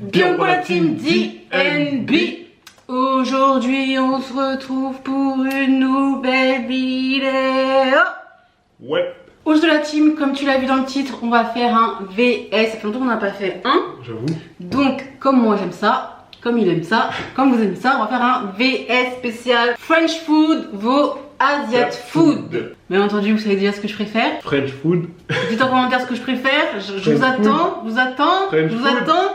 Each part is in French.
Bien pour la team DNB. Aujourd'hui on se retrouve pour une nouvelle vidéo. Ouais. Aujourd'hui la team, comme tu l'as vu dans le titre, on va faire un VS. Ça fait longtemps qu'on n'a pas fait un. J'avoue. Donc comme moi j'aime ça, comme il aime ça, comme vous aimez ça, on va faire un VS spécial French food vs Asian food. Bien entendu, vous savez déjà ce que je préfère. French food. Dites en commentaire ce que je préfère. Je vous attends, je vous attends.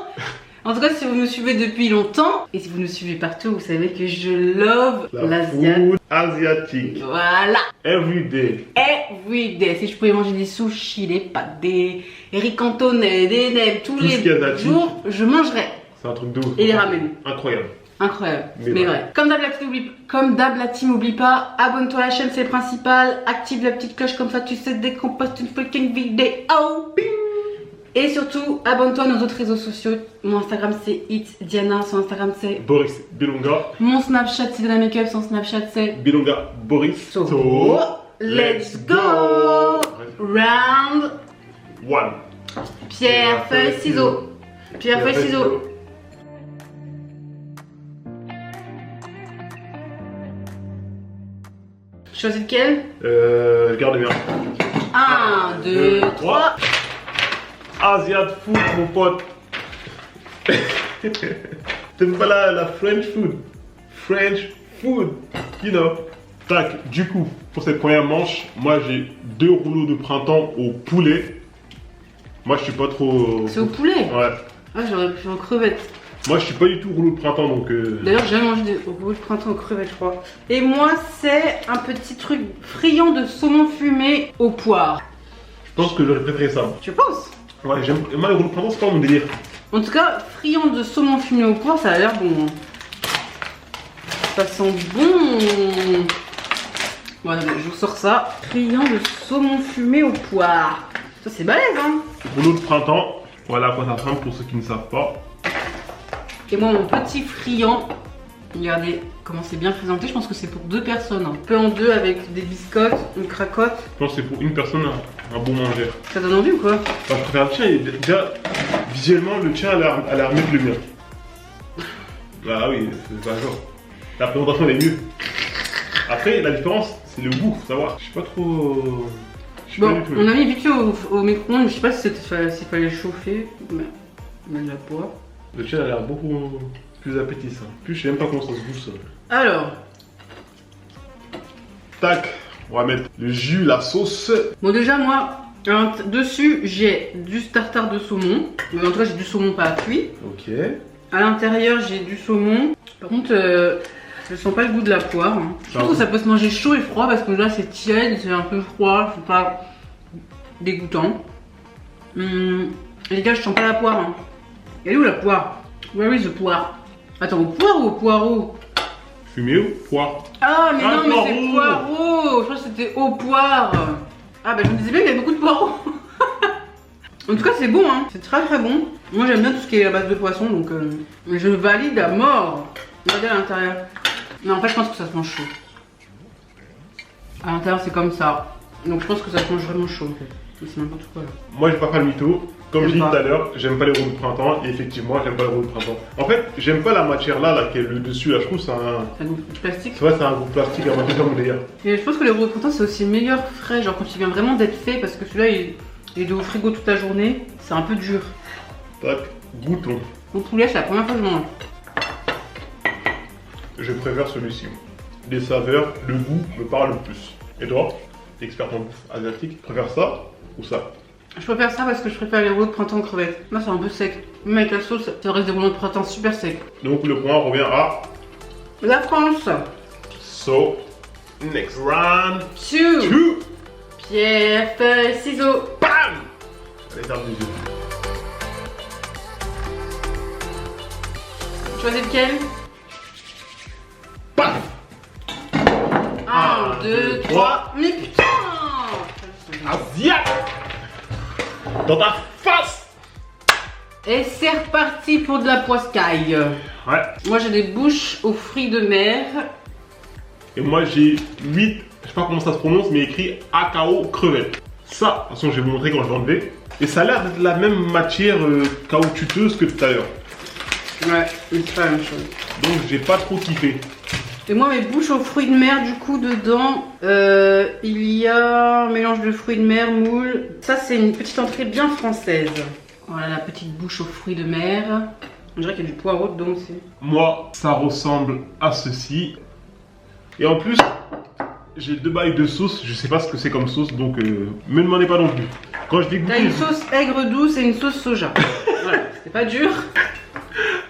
En tout cas, si vous me suivez depuis longtemps et si vous me suivez partout, vous savez que je love l'Asiatique. Food asiatique. Voilà. Everyday. Everyday. Si je pouvais manger des sushis, des pâtes, des riz cantonais, des nems tous les jours, je mangerais. C'est un truc de ouf. Et les ramen. Incroyable. Incroyable, mais vrai. Comme d'hab la team, n'oublie pas, abonne-toi à la chaîne, c'est le principal. Active la petite cloche, comme ça tu sais dès qu'on poste une freaking vidéo. Bing. Et surtout, abonne-toi à nos autres réseaux sociaux. Mon Instagram c'est It's Diana, son Instagram c'est Boris Bilonga. Mon Snapchat c'est Diana Makeup, son Snapchat c'est Bilonga Boris. So, let's go. Round one. Pierre, feuille, ciseaux. Pierre, feuille, ciseaux. Choisis lequel? Je garde bien. 1, 2, 3. Asian food, mon pote. T'aimes pas la French food? French food, you know. Tac, du coup, pour cette première manche, moi j'ai 2 rouleaux de printemps au poulet. Moi je suis pas trop. C'est au poulet? Ouais. Ah, j'aurais pu en crevettes. Moi je suis pas du tout rouleau de printemps donc. D'ailleurs, j'ai jamais mangé des rouleaux de printemps aux crevettes, je crois. Et moi, c'est un petit truc friand de saumon fumé aux poires. Je pense que j'aurais préféré ça. Tu penses? Ouais, j'aime. Moi le rouleau de printemps c'est pas mon délire. En tout cas, friand de saumon fumé aux poires, ça a l'air bon. Ça sent bon. Voilà, je vous sors ça. Friand de saumon fumé aux poires. Ça, c'est balèze, hein? Rouleau de printemps, voilà à quoi ça ressemble pour ceux qui ne savent pas. Et moi, mon petit friand, regardez comment c'est bien présenté. Je pense que c'est pour 2 personnes. Un peu en deux avec des biscottes, une cracotte. Je pense que c'est pour une personne un bon manger. Ça donne envie ou quoi? Enfin, je préfère le tien, déjà visuellement le tien a l'air mieux que le mien. Ah oui, c'est pas genre. La présentation elle est mieux. Après, la différence, c'est le goût, faut savoir. Je suis pas trop. Bon, on a mis vite fait au micro-ondes. Je sais pas si s'il fallait chauffer. Mais de la poire. Le tien a l'air beaucoup plus appétissant. Plus je sais même pas comment ça se goûte ça. Alors. Tac, on va mettre le jus, la sauce. Bon, déjà, moi, dessus, j'ai du tartare de saumon. Mais en tout cas, j'ai du saumon pas cuit. Ok. À l'intérieur, j'ai du saumon. Par contre, je sens pas le goût de la poire. Hein. Je trouve que ça peut se manger chaud et froid parce que là, c'est tiède, c'est un peu froid, c'est pas dégoûtant. Les gars, je sens pas la poire. Hein. Elle est où la poire? Where is the poire? Attends, au poire ou au poireau? Fumé ou poire? Ah, mais non, mais poireau. c'est poireau. Je crois que c'était au poire. Ah, bah je me disais bien qu'il y avait beaucoup de poireaux. En tout cas, c'est bon, hein. C'est très très bon. Moi, j'aime bien tout ce qui est à base de poisson, donc je valide à mort. Regardez à l'intérieur. Mais en fait, je pense que ça se mange chaud. À l'intérieur, c'est comme ça. Donc, je pense que ça se mange vraiment chaud. C'est n'importe quoi là. Moi, je vais pas faire le mytho. Comme je dis tout à l'heure, j'aime pas les rouleaux de printemps. Et effectivement, j'aime pas les rouleaux de printemps. En fait, j'aime pas la matière là qui est le dessus. Là, je trouve que c'est un. Ça goûte du plastique. C'est vrai, c'est un goût plastique à moitié comme d'ailleurs. Et je pense que les rouleaux de printemps, c'est aussi meilleur frais. Genre, quand il vient vraiment d'être fait, parce que celui-là, il est au frigo toute la journée. C'est un peu dur. Tac, goûtons. Mon poulet, c'est la première fois que je mange. Je préfère celui-ci. Les saveurs, le goût me parle le plus. Et toi, t'es expert en bouffe asiatique, tu préfères ça ou ça? Je préfère ça parce que je préfère les rouleaux de printemps aux crevettes. Là, c'est un peu sec. Même avec la sauce, ça reste des rouleaux de printemps super secs. Donc le point revient à La France. So, next round. 2. Pierre, feuille, ciseaux. Bam. Allez, ferme les yeux. Choisis lequel? Bam. 1, 2, 3. Mais putain! Asiat. Dans ta face. Et c'est reparti pour de la poiscaille. Ouais. Moi, j'ai des bouches aux fruits de mer. Et moi j'ai 8, je sais pas comment ça se prononce, mais écrit AKO crevette. Ça, de toute façon, je vais vous montrer quand je vais enlever. Et ça a l'air d'être la même matière caoutchouteuse que tout à l'heure. Ouais, mais c'est pas la même chose. Donc j'ai pas trop kiffé. Et moi, mes bouches aux fruits de mer, du coup, dedans, il y a un mélange de fruits de mer, moule. Ça, c'est une petite entrée bien française. Voilà la petite bouche aux fruits de mer. On dirait qu'il y a du poireau dedans aussi. Moi, ça ressemble à ceci. Et en plus, j'ai 2 bails de sauce. Je sais pas ce que c'est comme sauce, donc me demandez pas non plus. Quand je vais T'as goûter... une sauce aigre douce et une sauce soja. Voilà, c'est pas dur.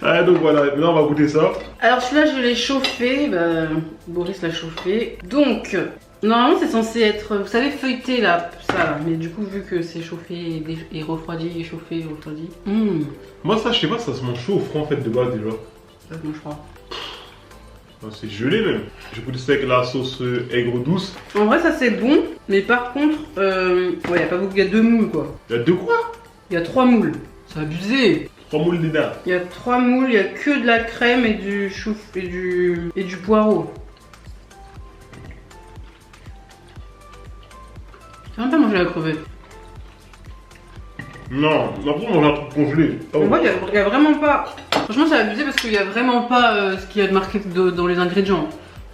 Ah, donc voilà, maintenant on va goûter ça. Alors celui-là, je l'ai chauffé. Bah, Boris l'a chauffé. Donc, normalement, c'est censé être, vous savez, feuilleté là, ça là. Mais du coup, vu que c'est chauffé et refroidi, chauffé et refroidi. Moi, ça, je sais pas, ça se mange chaud au froid en fait de base déjà. Ça se mange froid. C'est gelé même. J'ai goûté ça avec la sauce aigre douce. En vrai, ça c'est bon, mais par contre, ouais, y a pas beaucoup, y a 2 moules quoi. Il y a de quoi? Il y a 3 moules. C'est abusé. 3 moules d'édin. Il y a 3 moules, il y a que de la crème et du chou et du poireau. J'ai même pas mangé la crevette. Non, après on mange un truc congelé. Oh. En vrai, il y a vraiment pas. Franchement, c'est abusé parce qu'il y a vraiment pas ce qu'il y a de marqué dans les ingrédients.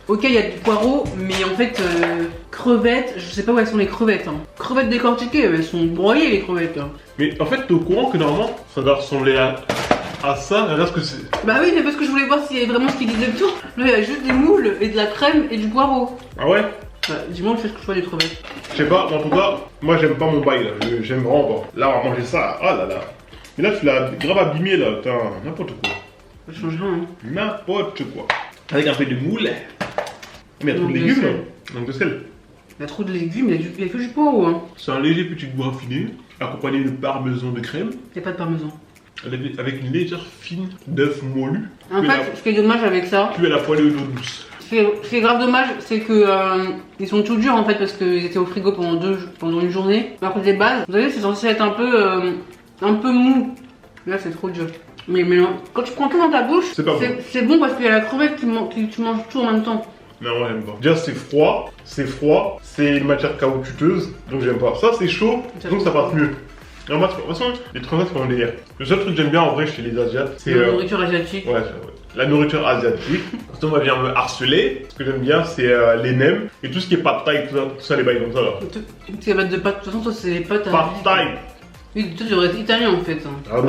Ok, il y a du poireau, mais en fait, crevettes, je sais pas où elles sont les crevettes. Hein. Crevettes décortiquées, elles sont broyées les crevettes. Hein. Mais en fait, t'es au courant que normalement, ça doit ressembler à ça. Regarde ce que c'est. Bah oui, mais parce que je voulais voir s'il y avait vraiment ce qu'ils disaient tout. Là, il y a juste des moules et de la crème et du poireau. Ah ouais? Bah, dis-moi, je fais ce que je vois des crevettes. Je sais pas, en tout cas, moi j'aime pas mon bail là. J'aime vraiment pas. Là, on va manger ça. Ah là là. Mais là, tu l'as grave abîmé là. Putain, n'importe quoi. Ça change rien. Hein. N'importe quoi. Avec un peu de moule. Mais il y a trop de Donc, de légumes sel. là. Donc de sel. Il y a trop de légumes, il y a que du poireau. Hein. C'est un léger petit goût raffiné, accompagné de parmesan de crème, Il n'y a pas de parmesan. avec une légère fine d'œuf moulu. En fait, ce qui est dommage avec ça, Puis à la poêlée d'eau douce. ce qui est grave dommage, c'est que ils sont tout durs en fait parce qu'ils étaient au frigo pendant une journée. Alors que les bases, vous savez, c'est censé être un peu mou. Là, c'est trop dur. Mais quand tu prends tout dans ta bouche, c'est bon parce qu'il y a la crevette qui tu manges tout en même temps. Non, moi j'aime pas. Déjà c'est froid, c'est une matière caoutchouteuse, donc j'aime pas. Ça c'est chaud, donc ça passe mieux. Et moi, de toute façon, les transats c'est mon délire. Le seul truc que j'aime bien en vrai chez les Asiates, c'est. La nourriture asiatique. Ouais, la nourriture asiatique. Quand on va venir me harceler, ce que j'aime bien c'est les nems et tout ce qui est pad thai, tout ça les bails comme ça là. Toutes ces pâtes de pâtes, de toute façon, toi c'est les pâtes à. Pad thai. Oui, toi tu devrais être italien en fait. Hein.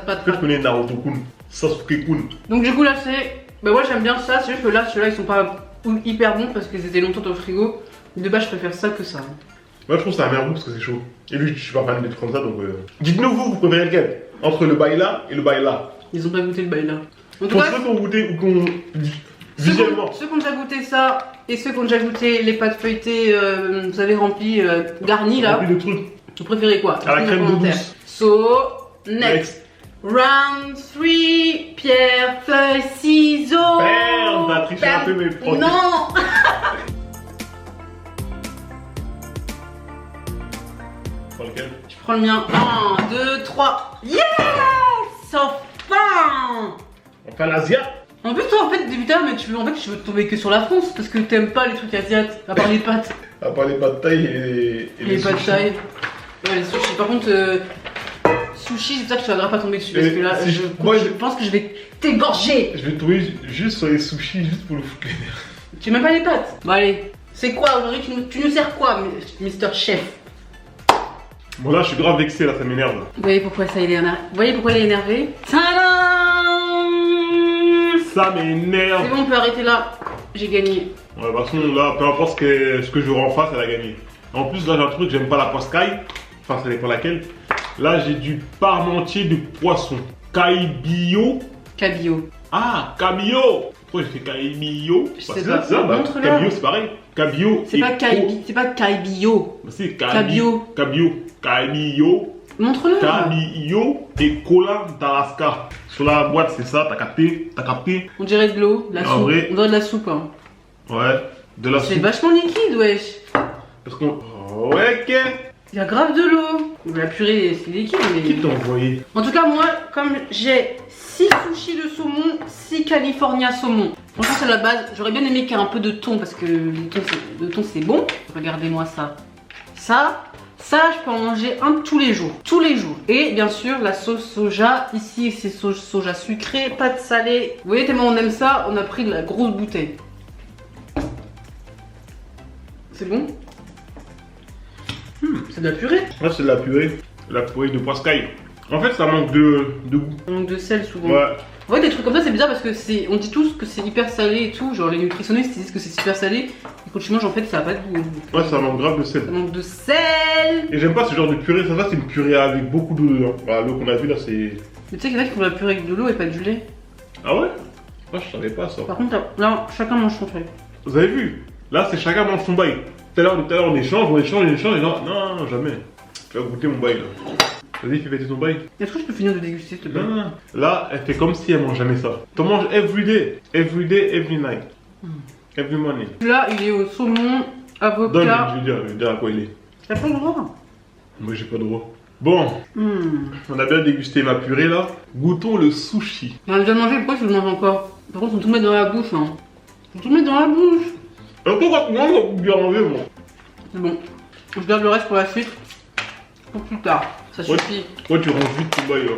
Pâtes. Je connais Naruto-kun, Sasuke-kun. Donc du coup là c'est. Bah moi j'aime bien ça, c'est juste que là ceux-là ils sont pas hyper bons parce qu'ils étaient longtemps au frigo. De base je préfère ça que ça. Moi je trouve ça a un meilleur goût parce que c'est chaud. Et lui je suis pas fan des trucs comme ça donc. Dites-nous vous préférez lequel? Entre le bail là et le bail là. Ils ont pas goûté le bail là. En tout Pour cas, ceux qui ont goûté ou qu'on. Visuellement. Ceux qui ont déjà goûté ça et ceux qui ont déjà goûté les pâtes feuilletées, vous avez rempli, garnies là. Rempli de trucs. Vous préférez quoi? À la crème d'eau douce. So, next. Round 3, pierre, feuille, ciseaux. Merde, t'as triché un peu mes produits. Non. Prends lequel? Je prends le mien. 1, 2, 3. Yes! Enfin! On fait l'Asia. En plus, toi, en fait, débutant, mais tu veux tomber que sur la France parce que t'aimes pas les trucs asiatiques, à part les pâtes. À part les pâtes taille et les pâtes taille. Ouais, les sushis. Par contre, sushi, j'espère que tu vas grave pas tomber dessus parce que là, si je pense que je vais t'égorger. Je vais tomber juste sur les sushis, juste pour le foutre. Tu mets pas les pâtes? Bon, allez. C'est quoi aujourd'hui? Tu nous sers quoi, Mister Chef? Bon, là, je suis grave vexé, là, ça m'énerve. Vous voyez pourquoi ça il est énervé? Vous voyez pourquoi il est énervé? Tadam! Ça m'énerve. C'est bon, on peut arrêter là. J'ai gagné. Ouais, de toute façon, là, peu importe ce que j'aurai en face, elle a gagné. En plus, là, j'ai un truc, j'aime pas la poisse caille. Enfin, ça dépend laquelle. Là, j'ai du parmentier de poisson. Cabillaud. Cabillaud. Ah, cabillaud. Pourquoi j'ai fait cabillaud? Je sais pas. Montre-le. Cabillaud, c'est pareil. Cabillaud. C'est pas cabillaud. C'est Cabillaud. Cabillaud. Montre-le. Cabillaud et Colin d'Alaska. Sur la boîte, c'est ça, t'as capté? On dirait de l'eau, de la soupe. Vrai. On dirait de la soupe. Hein. Ouais, de la C'est soupe. vachement liquide, wesh. Parce qu'on. Ouais, ok. Il y a grave de l'eau. La purée, c'est liquide, Qui mais. t'a envoyé? En tout cas, moi, comme j'ai 6 sushis de saumon, 6 California saumon. Franchement, c'est la base. J'aurais bien aimé qu'il y ait un peu de thon parce que le thon, c'est bon. Regardez-moi ça. Ça, Ça, je peux en manger un tous les jours. Tous les jours. Et bien sûr, la sauce soja. Ici, c'est soja sucré, pas de salé. Vous voyez tellement on aime ça, on a pris de la grosse bouteille. C'est bon? C'est de la purée. Là, c'est de la purée. La purée de poiscaille. En fait, ça manque de goût. On manque de sel souvent. Ouais. En fait, des trucs comme ça, c'est bizarre parce que on dit tous que c'est hyper salé et tout. Genre, les nutritionnistes ils disent que c'est super salé. Et quand tu manges, en fait, ça a pas de goût. Ouais, ça manque grave de sel. Ça manque de sel. Et j'aime pas ce genre de purée. Ça va, c'est une purée avec beaucoup d'eau dedans. Voilà, l'eau qu'on a vue là, c'est. Mais tu sais qu'il y en a qui font la purée avec de l'eau et pas du lait. Ah ouais? Moi, je savais pas ça. Par contre, là, chacun mange son truc. Vous avez vu? Là, c'est chacun mange son bail. Tout à l'heure, on échange, et là, non, jamais. Tu vas goûter mon bail là. Vas-y, fais péter ton bail. Est-ce que je peux finir de déguster s'il te plaît? Non. Là, elle fait comme si elle mange jamais ça. T'en manges every day, every night, every morning. Là, il est au saumon, avocat. Donne, je vais dire à quoi il est. T'as pas le droit? Moi, j'ai pas le droit. Bon, on a bien dégusté ma purée là. Goûtons le sushi. On a déjà mangé, pourquoi tu le manges encore? Par contre, faut tout mettre dans la bouche. Hein. Faut tout mettre dans la bouche. Encore quand on va bien manger, moi. C'est bon. Je garde le reste pour la suite. Pour plus tard. Ça suffit. Ouais, tu ranges vite ton bail là.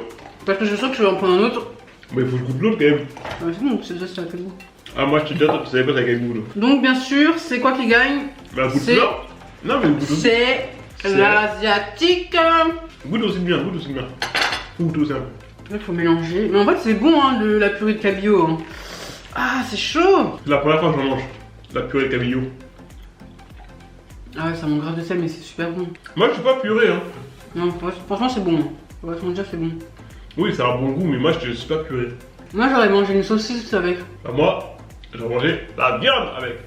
Parce que je sens que je vais en prendre un autre. Mais il faut que je goûte l'autre quand même. C'est bon, c'est déjà ça fait goût. Ah, moi je te dis, toi tu savais pas ça quel goût là. Donc, bien sûr, c'est quoi qui gagne? Bah, goûte C'est- là. Non, mais goûte aussi. C'est l'asiatique. Goûte aussi bien, goûte aussi bien. Goûte aussi un peu. Là, il faut mélanger. Mais en fait, c'est bon, hein, la purée de cabillaud. Hein. Ah, c'est chaud. C'est la première fois que je mange la purée de cabillaud. Ah ouais, ça manque grave de sel, mais c'est super bon. Moi je suis pas purée hein. Non, franchement, c'est bon. Hein. On va se dire, c'est bon. Oui, ça a un bon goût, mais moi je suis pas purée. Moi, j'aurais mangé une saucisse avec. Bah, moi, j'aurais mangé la viande avec.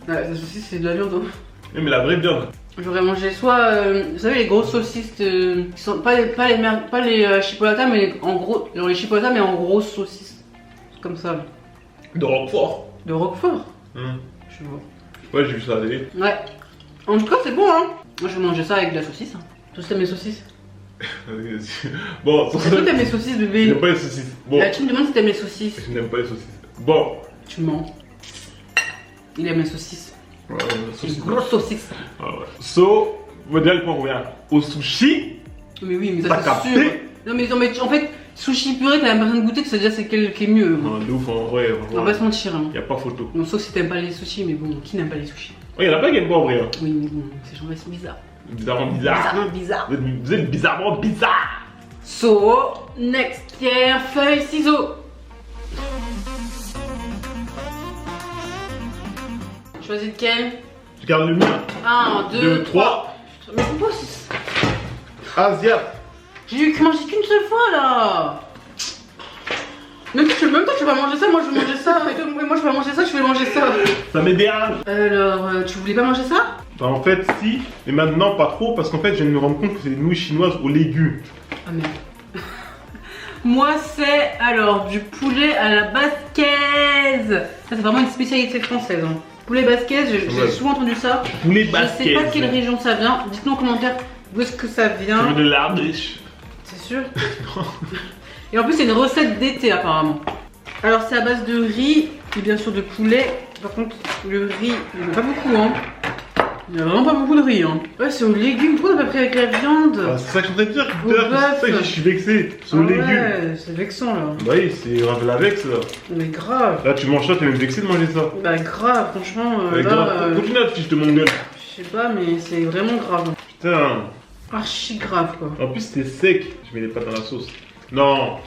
Ouais, la saucisse, c'est de la viande. Hein. Oui, mais la vraie viande. J'aurais mangé soit, vous savez, les grosses saucisses, qui sont pas les chipolata, mais en gros, genre les chipolata, mais en grosses saucisses. Comme ça. Là. De Roquefort. De Roquefort. Hum. Je vois. Ouais, j'ai vu ça à la télé. Ouais. En tout cas, c'est bon, hein. Moi, je vais manger ça avec de la saucisse. Hein. Toi, t'aimes les saucisses? Bon, Est-ce que t'aimes les saucisses, bébé? j'aime pas les saucisses. Bon, Là, tu me demandes si t'aimes les saucisses. je n'aime pas les saucisses. Bon, Tu mens. Il aime les saucisses. ouais, Les saucisses. grosses saucisses. Ah ouais. So, on va dire le point revient au sushi. Mais oui, mais T'as ça, c'est capté? sûr. Non, mais en fait, sushi purée, t'as l'impression de goûter que ça veut dire c'est quel qui est mieux. Non, de ouf, en vrai. On va pas se mentir. Hein. Y a pas photo. Non, sauf si t'aimes pas les sushis, mais bon, qui n'aime pas les sushis? Oh, y en a pas qui aiment pas en vrai. Hein. Oui, mais bon, ces gens-là, c'est bizarre. Bizarrement bizarre. Bizarrement bizarre. Vous êtes bizarrement bizarre. So, next, pierre, feuille, ciseaux. Choisis lequel? Je garde le mien. 1, 2, 2, 3. 3. Mais pourquoi c'est... Asia. J'ai eu que manger qu'une seule fois là. Même toi, tu vas manger ça, moi je vais manger ça. Et toi, moi je vais manger ça, je vais manger ça. Ça me dérange. Alors, tu voulais pas manger ça? Bah en fait si, mais maintenant pas trop parce qu'en fait je viens de me rendre compte que c'est des nouilles chinoises aux légumes. Ah merde. Moi c'est alors du poulet à la basquaise. Ça c'est vraiment une spécialité française. Hein. Poulet basquaise, j'ai Ouais. souvent entendu ça. Poulet Je sais pas basquaise. de quelle région ça vient. Dites-nous en commentaire d'où est-ce que ça Ça vient. vient de l'Ardèche. C'est sûr. Et en plus c'est une recette d'été apparemment. Alors c'est à base de riz et bien sûr de poulet. Par contre le riz, il n'y en a pas beaucoup hein. Il n'y a vraiment pas beaucoup de riz hein. Ouais c'est aux légumes, pourquoi t'as pas pris avec la viande? Ah, c'est ça que je suis en train de dire. Au putain, bœuf. C'est ça que je suis vexé. C'est aux Ah légumes. ouais, c'est vexant là. Bah oui, c'est grave la vexe là. Mais grave. Là tu manges ça, t'es même vexé de manger ça. Bah grave, franchement, Ouais, là, grave. Continue à te fiche de mon gueule. je sais pas, mais c'est vraiment grave. Putain. Archi grave quoi. En plus c'était sec. Je mets les pâtes dans la sauce. Non.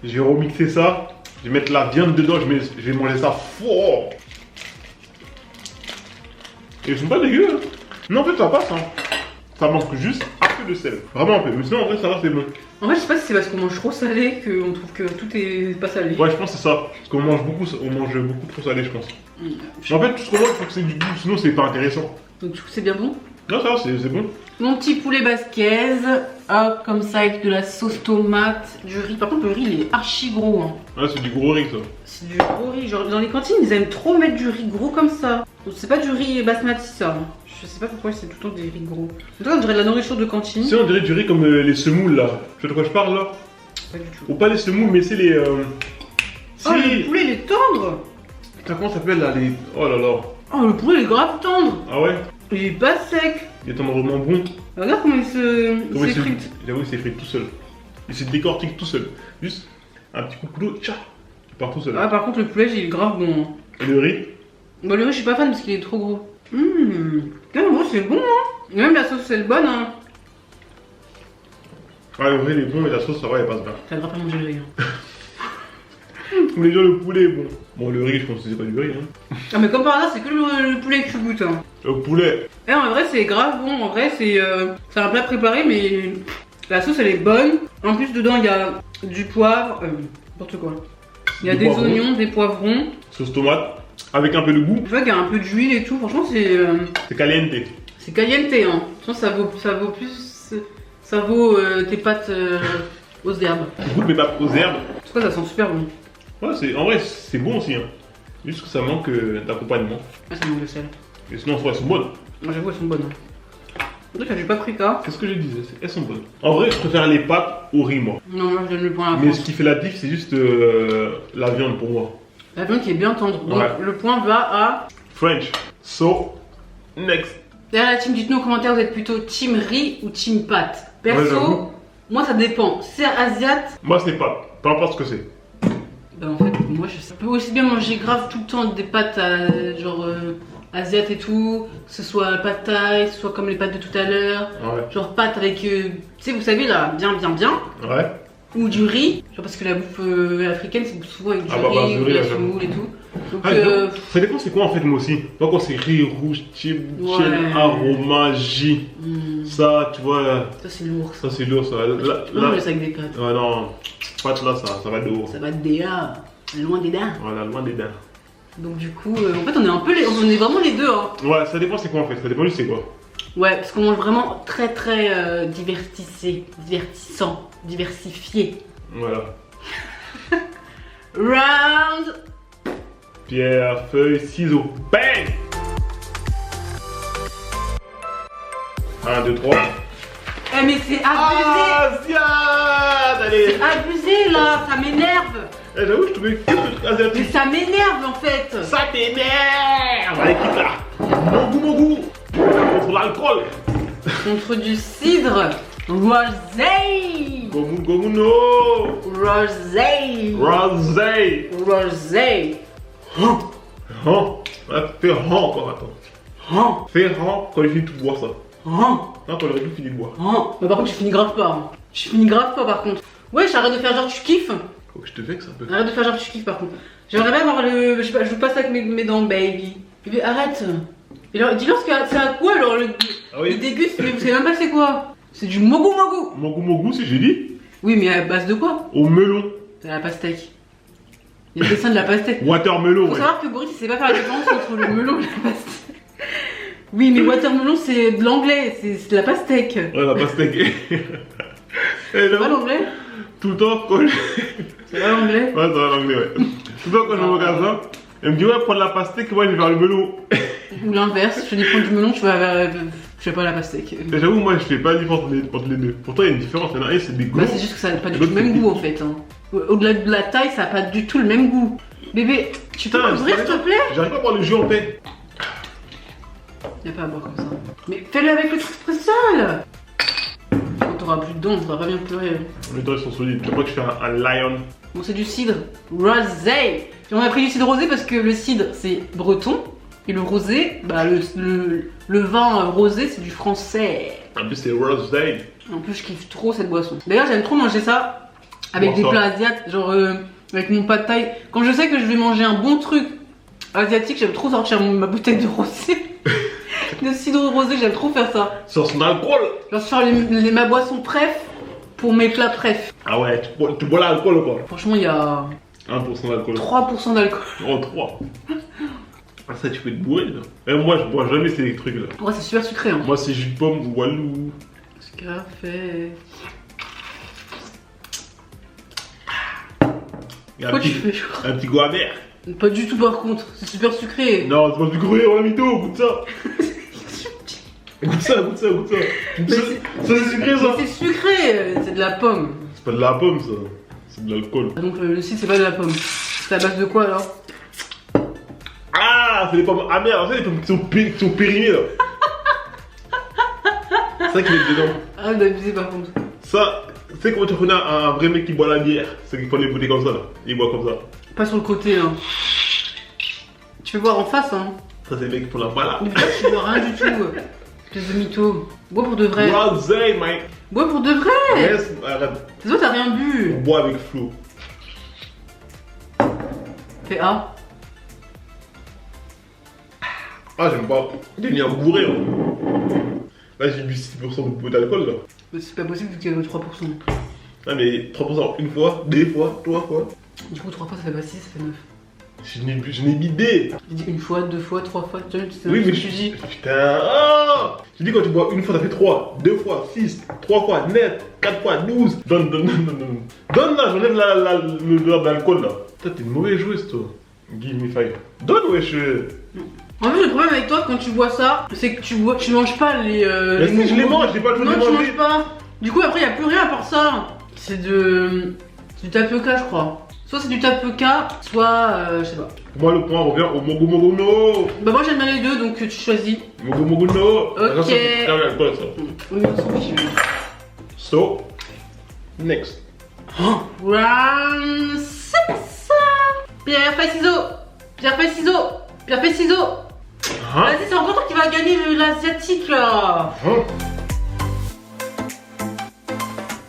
Je vais remixer ça. Je vais mettre la viande dedans. Je vais manger ça fort. Et ils sont pas dégueux. Hein. Non en fait ça passe. Hein. Ça manque juste un peu de sel. Vraiment un peu. Mais sinon en vrai ça va, c'est bon. En fait, je sais pas si c'est parce qu'on mange trop salé qu'on trouve que tout est pas salé. Ouais, je pense que c'est ça. Parce qu'on mange beaucoup trop salé, je pense. En fait, tout ce qu'on mange, il faut que c'est du goût, sinon c'est pas intéressant. Donc du coup, c'est bien bon. Non, ça va, c'est bon. Mon petit poulet basquaise, hop, comme ça avec de la sauce tomate, du riz. Par contre, le riz il est archi gros. Hein. Ouais, c'est du gros riz, ça. C'est du gros riz. Genre, dans les cantines, ils aiment trop mettre du riz gros comme ça. Donc, c'est pas du riz basmati ça. Hein. Je sais pas pourquoi c'est tout le temps des riz gros. En tout cas, on dirait de la nourriture de cantine. Si on dirait du riz comme les semoules là. Tu sais de quoi je parle là? Pas du tout. Ou pas les semoules, mais c'est les. Oh, le poulet il est tendre. Putain, comment ça s'appelle là les. Oh là là. Oh, le poulet il est grave tendre. Ah ouais? Il est pas sec. Il est tendrement bon. Regarde comment il s'effrite. J'avoue, il s'effrite tout seul. Il se décortique tout seul. Juste un petit coup de couteau, tcha, il part tout seul. Ah, par contre, le poulet, il est grave bon. Et le riz? Bah, le riz, je suis pas fan parce qu'il est trop gros. En vrai, c'est bon, hein. Même la sauce, c'est bonne, hein. Ouais, le riz, il est bon, mais la sauce, ça va, elle passe bien. T'as grave pas mangé le riz, hein. Pour les gens, le poulet est bon. Bon, le riz, je pense que c'est pas du riz, hein. Ah, mais comme par hasard, c'est que le poulet que tu goûtes, hein. Le poulet. Et en vrai, c'est grave bon. En vrai, c'est un plat préparé, mais la sauce, elle est bonne. En plus, dedans, il y a du poivre, n'importe quoi. Il y a des oignons, des poivrons. Sauce tomate, avec un peu de goût. Je vois qu'il y a un peu d'huile et tout. Franchement, c'est. C'est caliente. C'est caliente, hein. Franchement, ça vaut plus. Ça vaut tes pâtes aux herbes. Je goûte mes pâtes aux herbes. En tout cas, ça sent super bon. Ouais, en vrai, c'est bon aussi, hein. Juste que ça manque d'accompagnement. Ah, ça manque de sel. Et sinon, en soi, elles sont bonnes. Moi, j'avoue, elles sont bonnes. En fait, j'ai pas pris ça. Qu'est-ce que je disais? Elles sont bonnes. En vrai, je préfère les pâtes au riz, moi. Non, moi, je donne le point à la Mais France. ce qui fait la diff, c'est juste la viande pour moi. La viande qui est bien tendre. Donc, Ouais. le point va à. French. So, next. Derrière la team, dites-nous en commentaire, vous êtes plutôt team riz ou team pâte. Ouais, Perso, j'avoue. moi, ça dépend. Si c'est asiate, Moi, c'est pâtes. Peu importe ce que c'est. ben en fait, moi, je peux aussi bien manger grave tout le temps des pâtes genre asiates et tout, que ce soit pâte thaï, que ce soit comme les pâtes de tout à l'heure, Ouais. genre pâtes avec, tu sais, vous savez là, bien, Ouais. ou du riz, genre parce que la bouffe africaine c'est souvent avec du Ah bah, riz, du ou de riz, la là, semoule et tout. Donc, Ah, ça dépend c'est quoi en fait moi aussi. Moi quand c'est riz rouge, chip, Ouais. aroma, J. Ça tu vois, ça c'est lourd. ça c'est lourd ça. Là, Tu peux manger ça avec des pâtes. ouais non, pâte là ça va de haut. Ça va être des loin des dents. Voilà, loin des dents. Donc du coup, en fait on est un peu on est vraiment les deux, hein. Ouais, ça dépend c'est quoi en fait, ça dépend du c'est quoi. Ouais, parce qu'on mange vraiment très très divertissant, diversifié. Voilà. Round. Pierre, feuille, ciseaux, bang! 1, 2, 3. Eh mais c'est abusé. Ah, Ziad! Allez! C'est abusé là, ça m'énerve. Eh, j'avoue, je trouvais que le truc Mais asiatique. ça m'énerve en fait. Ça t'énerve! Allez, quitte là! Mon goût! Contre l'alcool! Contre du cidre. Rosé. Gomu no! Rosé. Rosé! Rosé. Han! Ouais, fais han encore, attends. Fais han quand il finit de boire ça. Non, quand il aurait tout fini de boire. Mais par contre, je finis grave pas. Hein. Je finis grave pas par contre. Ouais, j'arrête de faire genre tu kiffes. Faut que je te vexe un peu. Arrête de faire genre tu kiffes par contre. J'aimerais bien avoir le. Je sais pas, je joue pas ça avec mes dents, baby. Bébé, arrête. Et alors, dis-leur c'est à quoi alors le. Ah oui. Il déguste, mais vous savez même pas c'est quoi. C'est du mogu mogu. Mogu, si j'ai dit. Oui, mais à base de quoi? Au melon. C'est la pastèque. Il y a le dessin de la pastèque. Watermelon, Faut ouais. savoir que Boris il sait pas faire la différence entre le melon et la pastèque. Oui, mais watermelon c'est de l'anglais, c'est de la pastèque. Ouais, la pastèque. Et C'est là, pas l'anglais? tout le temps, quand je. C'est pas l'anglais? Ouais, ça va l'anglais, ouais. Tout le temps, quand je vais au magasin, elle me dit, ouais, prendre la pastèque, moi, je vais vers le melon. Ou l'inverse, je te dis prendre du melon, tu vas vers. Je sais pas la pastèque. Et j'avoue, moi, je fais pas la différence entre les deux. Pourtant, il y a une différence. Il y en a un, c'est des gros. Bah, c'est juste que ça n'a pas du tout L'autre, le même c'est goût en fait. Hein. Au-delà de la taille, ça n'a pas du tout le même goût. Bébé, tu peux Putain, ouvrir s'il te plaît? J'arrive pas à boire le jus en paix. Y'a pas à boire comme ça. Mais fais-le avec le truc spécial! Quand t'auras plus de dents, on pourra pas bien pleurer. Les dents, ils sont solides. Tu vois que je fais un lion. Bon, c'est du cidre rosé. Et on a pris du cidre rosé parce que le cidre c'est breton. Et le rosé, bah le vin rosé c'est du français. En plus, c'est rosé. En plus, je kiffe trop cette boisson. D'ailleurs, j'aime trop manger ça avec des plats asiatiques, genre avec mon pad thaï. Quand je sais que je vais manger un bon truc asiatique, j'aime trop sortir ma bouteille de rosé. De cidre rosé, j'aime trop faire ça. Sur son alcool. Genre faire ma boisson préf pour mes plats préf. Ah ouais, tu bois l'alcool ou quoi? Franchement, il y a 1% d'alcool. 3% d'alcool. Oh, 3. Ah, ça, tu peux te bourrer là. Et moi, je bois jamais ces trucs là. Ouais, c'est super sucré. Hein. Moi, c'est jus de pomme ou walou. Café. Il y a Pourquoi tu fais chaud? un petit goût amer. Pas du tout par contre, c'est super sucré. Non, c'est pas du gruyère, on l'a mytho, goûte ça. Goûte ça. C'est sucré ça. C'est sucré, c'est de la pomme. C'est pas de la pomme ça. C'est de l'alcool. Donc le cidre c'est pas de la pomme. C'est à base de quoi alors? Ah, c'est des pommes amères, c'est des pommes qui sont périmées là. ça qui est dedans. Ah, d'abusé par contre. Ça, c'est comment tu reconnais un vrai mec qui boit la bière. C'est qu'il prend les bouteilles comme ça là. Il boit comme ça. Pas sur le côté là. Tu peux boire en face hein. Ça, c'est le mec qui prend la balle. Mais putain, tu bois rien du tout. Espèce de mytho. Bois pour de vrai. Rosé, mec. Bois pour de vrai. Yes, arrête. C'est toi, t'as rien bu. On boit avec Flo. Fais A. Ah, j'aime pas. Il est venu à bourrer. Hein. Là, j'ai bu 6% d'alcool là. Mais c'est pas possible vu qu'il y a 3%. Ah, mais 3% une fois, 2 fois, 3 fois. Du coup, 3 fois ça fait pas 6, ça fait 9. Je n'ai mis des. J'ai dit une fois, 2 fois, 3 fois, tu sais, Oui, mais je dis. Putain. Oh tu dis quand tu bois une fois, ça fait 3, 2 fois, 6, 3 fois, net, 4 fois, 12. Donne là, j'enlève l'odeur d'alcool là. Toi, t'es une mauvaise joueuse toi. Give me 5. Donne, wesh. En fait, le problème avec toi quand tu bois ça, c'est que tu manges pas les. Mais si je les mange, j'ai pas le temps de Non, les tu manger. manges pas. Du coup, après, y a plus rien à part ça. C'est du tapioca, je crois. Soit c'est du tapioca, soit je sais pas. Moi, le point revient au Mogo Mogo no. Bah, moi j'aime bien les deux donc tu choisis. Mogo Mogo no. Ok. Attention, c'est l'alcool ça. Oui, on s'en fiche. So, next. Round 6. Pierre, feuille, ciseaux. Pierre, feuille, ciseaux. Pierre, feuille, ciseaux. Hein? Vas-y, c'est encore toi qui va gagner l'asiatique là. Hein?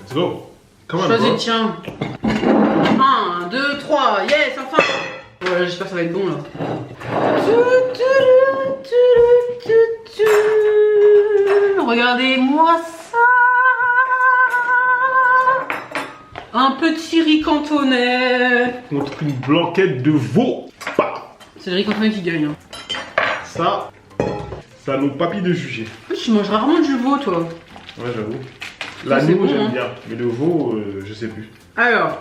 Let's go. Come on, Choisis, bro. tiens. 1, 2, 3, yes, enfin. Ouais, j'espère que ça va être bon là. Regardez-moi ça. Un petit riz cantonais. Contre une blanquette de veau. Bah. C'est le riz cantonais qui gagne. Hein. Ça, c'est à nos papilles de juger. Tu manges rarement du veau, toi. Ouais, j'avoue. Ça, L'agneau, c'est bon, j'aime hein. bien. Mais le veau, je sais plus. Alors,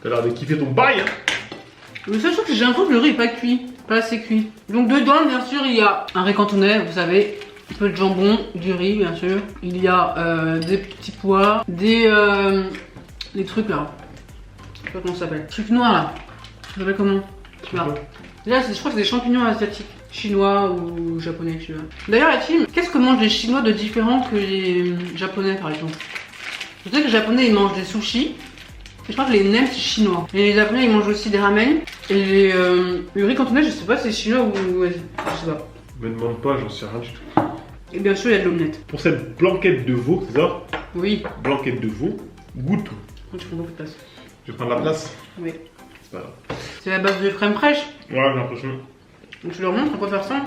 T'as l'air de kiffer ton bail, hein. le seul truc que j'ai l'impression que le riz est pas cuit, pas assez cuit. Donc dedans, bien sûr, il y a un riz cantonais, vous savez, un peu de jambon, du riz, bien sûr. Il y a des petits pois, des trucs là. Je sais pas comment ça s'appelle. Trucs noirs là. Ça s'appelle comment? Là. Là, je crois que c'est des champignons asiatiques, chinois ou japonais, tu vois. D'ailleurs, la team, qu'est-ce que mangent les Chinois de différent que les Japonais, par exemple? Je sais que les Japonais, ils mangent des sushis. Et je crois que les nems, c'est chinois. Et les Japonais, ils mangent aussi des ramen. Et le riz cantonais, je sais pas si c'est chinois ou... je sais pas. Me demande pas, j'en sais rien du tout. Et bien sûr, il y a de l'omelette. Pour cette blanquette de veau, c'est ça? Oui. Blanquette de veau, goûte. Oh, tu prends beaucoup de place. Je vais prendre la place. Oui. C'est pas grave. C'est la base de crème fraîche. Ouais, j'ai l'impression. Donc tu leur montres à quoi faire ça.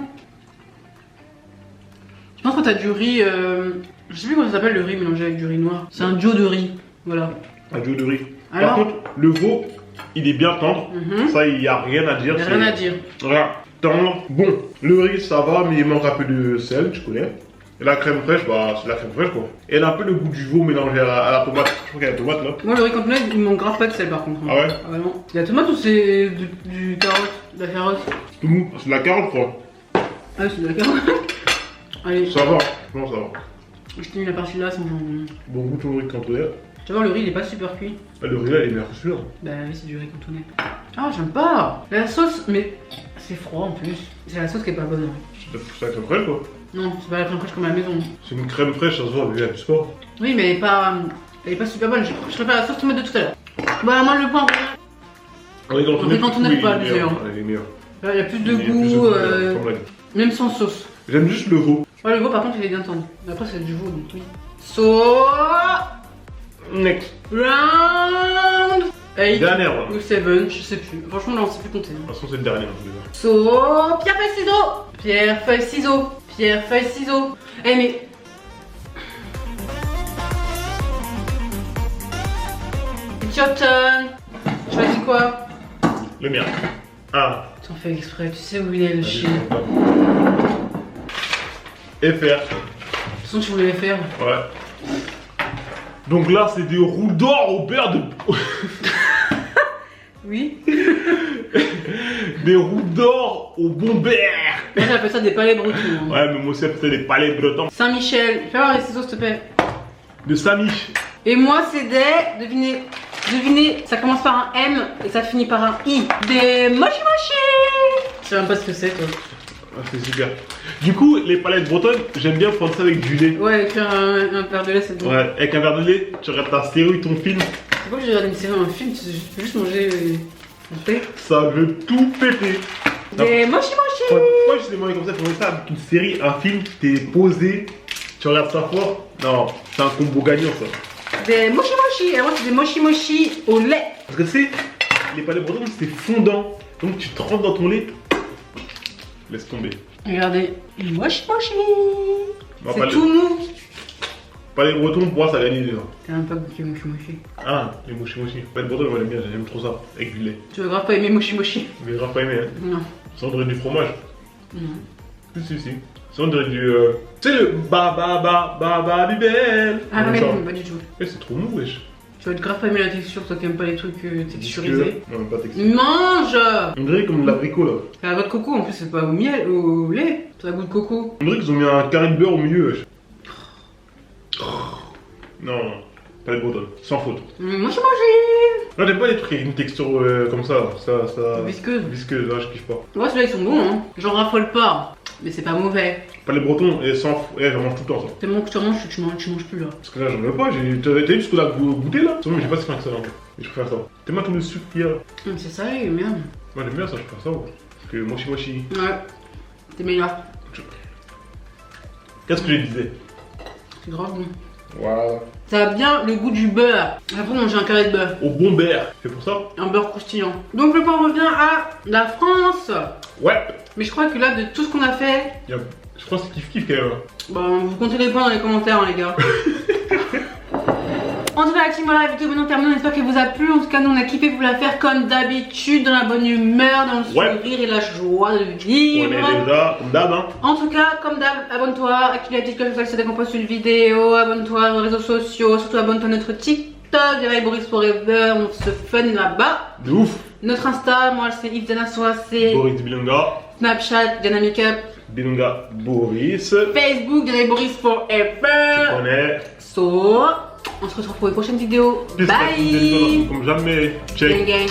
Je pense que t'as du riz... Je sais plus comment ça s'appelle le riz mélangé avec du riz noir. C'est un duo de riz. Voilà. Un duo de riz. Alors Par contre, le veau, il est bien tendre. Ça, il n'y a rien à dire. Il y a rien à dire. Voilà, tendre. Bon, le riz, ça va, mais il manque un peu de sel, tu connais. Et la crème fraîche, bah, c'est la crème fraîche, quoi. Et elle a un peu le goût du veau mélangé à la tomate. Je crois qu'il y a la tomate, là. Moi, le riz cantonais, il manque grave pas de sel par contre. Ah ouais? Ah ouais, non. Il y a tomate ou c'est du carotte? De la carotte? Tout mou. C'est de la carotte, quoi. Ah ouais, c'est de la carotte. Allez, Ça va. Non, ça va. je t'ai mis la partie là sans jambon. Bon goût, ton riz cantonais. Tu vois, le riz il est pas super cuit. Ah, le riz, là, il est bien sûr. Bah oui, c'est du riz cantonais. Ah, j'aime pas. La sauce, mais c'est froid en plus. C'est la sauce qui est pas bonne. C'est la crème fraîche, quoi. Non, c'est pas la crème fraîche comme à la maison. C'est une crème fraîche, ça se voit, avec du sport. Oui, mais elle est pas super bonne. Je préfère la sauce tomate de tout à l'heure. Bah, moi, le pain. Le riz cantonais, oui, faut pas il est abuser, meilleur. hein. Il est meilleur. Là, il y a plus de Il y a plus goût, comme on l'a dit. même sans sauce. J'aime juste le veau. Ouais, le veau, par contre, il est bien tendre. Mais après, c'est du veau, donc oui. So. Next. Round 8 Dernière, voilà. ou 7, je sais plus. Franchement, là, on sait plus compter. De toute façon, c'est le dernier, en tous les cas. So, pierre, feuille, ciseaux. Pierre, feuille, ciseaux. Pierre, feuille, ciseaux. Eh, mais. It's your turn. Choisis quoi? Le mien. Ah. T'en fais exprès, tu sais où il est le chien. Et faire. De toute façon, tu voulais les faire. Ouais. Donc là, c'est des roux d'or au beurre de. Oui. Des roux d'or au bombert. Moi, j'appelle ça des palais bretons. Hein. Ouais, mais moi aussi, c'est des palais bretons. Saint-Michel. Fais voir les ciseaux, s'il te plaît. De Samy. Et moi, c'est des. Devinez. Devinez, ça commence par un M et ça finit par un I. Des mochi mochi. Je sais même pas ce que c'est, toi. Ah, c'est super. Du coup, les palettes bretonnes, j'aime bien prendre ça avec du lait. Ouais, avec un verre de lait, c'est bon. Ouais, avec un verre de lait, tu regardes ta série, ton film, C'est pas que j'ai regardé une série ou un film, tu peux juste manger un thé. ça veut tout péter. Des mochi mochi. Pourquoi je sais manger comme ça, tu ça avec une série, un film, t'es posé, tu regardes ça fort. Non, c'est un combo gagnant ça. Des mochi mochi. Et moi, c'est des mochi mochi au lait. Parce que tu sais, les palettes bretonnes, c'est fondant. Donc tu te rentres dans ton lait, laisse tomber. Regardez, mochi mochi. Moi, C'est tout mou. Palais breton, pour moi, ça gagne déjà. T'as même pas goûté mochi mochi. Ah, les mochi mochi. Palais breton, moi j'aime bien, j'aime trop ça, avec du lait. Tu vas grave pas aimer mochi mochi. Mais grave pas aimé, hein. Non. Ça on dirait du fromage. Non. Si. Ça on dirait du. Tu sais, le bibel. Ah Comme mais ça. non, pas du tout. Eh, c'est trop mou, wesh. Tu vas être grave pas aimer la texture, toi qui aimes pas les trucs texturisés. Non, pas texture. Mange. On dirait comme de l'abricot là. C'est la voix de coco, en plus c'est pas au miel, au lait. C'est un goût de coco. On dirait qu'ils ont mis un carré de beurre au milieu, wesh. Non, palais bretonne, sans faute. Mochi mochi. Non, j'aime pas les trucs avec une texture comme ça. Visqueuse. Visqueuse, là, je kiffe pas. Ouais, ceux-là ils sont bons, hein. J'en raffole pas. Mais c'est pas mauvais. Palais breton, et sans. Eh, j'en mange tout le temps ça. Tellement que tu manges, tu manges plus là. Parce que là, j'en veux pas, t'as vu ce qu'on a goûté là? Mais j'ai pas si faim que ça encore. Mais je préfère ça. Tellement tout le sucre qu'il y a là. C'est ça, merde. Moi j'aime bien ça, je préfère ça. Ouais. Parce que mochi mochi. Ouais. C'est meilleur. Qu'est-ce que je disais? C'est grave bon. Voilà. Ça a bien le goût du beurre. Après, manger un carré de beurre. Au bon beurre. C'est pour ça? Un beurre croustillant. Donc, le point revient à la France. Ouais. Mais je crois que là, de tout ce qu'on a fait, Je crois que c'est kiff quand même. bah, vous comptez les points dans les commentaires, hein, les gars. En tout cas, la team, voilà, la vidéo est maintenant terminée. On espère qu'elle vous a plu. En tout cas, nous, on a kiffé vous la faire comme d'habitude, dans la bonne humeur, dans le sourire et la joie de vivre. On est déjà, comme d'hab, hein. En tout cas, comme d'hab, abonne-toi, active la petite cloche pour dès qu'on poste une vidéo, abonne-toi à nos réseaux sociaux, surtout abonne-toi à notre TikTok, Dirai Boris Forever, on se fun là-bas. De ouf. Notre Insta, moi c'est Yves Diana Soa, c'est Boris Bilunga. Snapchat, Diana Makeup, Bilunga Boris. Facebook, Dirai Boris Forever. On est. So, on se retrouve pour une prochaine vidéo. Bye. Comme jamais. Check. Gang, gang.